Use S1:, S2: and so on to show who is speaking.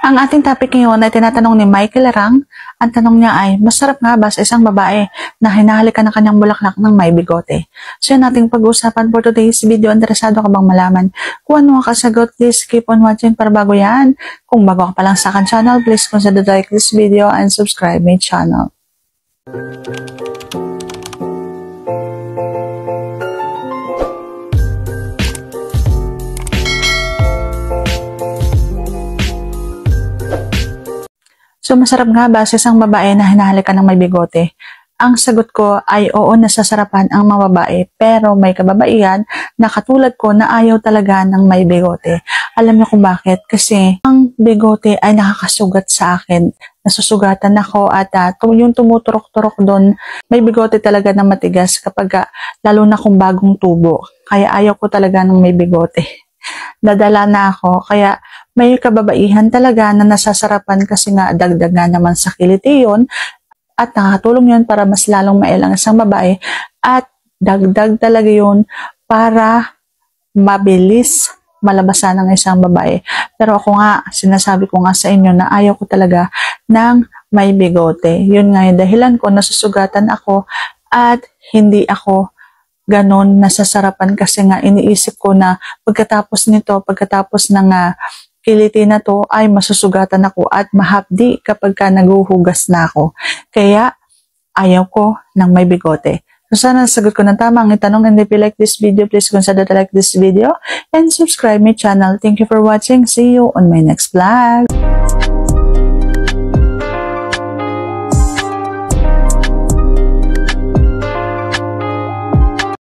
S1: Ang ating topic ngayon ay tinatanong ni Michael Larang. Ang tanong niya ay, masarap nga ba sa isang babae na hinahalikan ng kanyang bulaklak ng may bigote? So yan ating pag-uusapan for today's video. Interesado ka bang malaman kung ano ang kasagot? Please keep on watching para bago yan. Kung bago ka pa lang sa akin channel, please consider to like this video and subscribe my channel. So, masarap nga ba sa isang babae na hinahalikan ng may bigote? Ang sagot ko ay oo, nasasarapan ang mga babae, pero may kababaihan na katulad ko na ayaw talaga ng may bigote. Alam niyo kung bakit? Kasi ang bigote ay nakakasugat sa akin. Nasusugatan ako at yung tumuturok-turok doon, may bigote talaga na matigas kapag lalo na kung bagong tubo. Kaya ayaw ko talaga ng may bigote. Nadala na ako, kaya may kababaihan talaga na nasasarapan kasi nga dagdag nga naman sa kiliti yun at nakatulong yun para mas lalong mailang isang babae at dagdag talaga yun para mabilis malabasan ng isang babae. Pero ako nga, sinasabi ko nga sa inyo na ayaw ko talaga ng may bigote. Yun nga yung dahilan ko, nasusugatan ako at hindi ako ganon nasasarapan kasi nga iniisip ko na pagkatapos ng kiliti na to ay masusugatan ako at mahapdi kapag naguhugas na ako. Kaya ayaw ko ng may bigote. So sana nasagot ko ng tama ang itanong, and if you like this video, please consider to like this video and subscribe my channel. Thank you for watching. See you on my next vlog.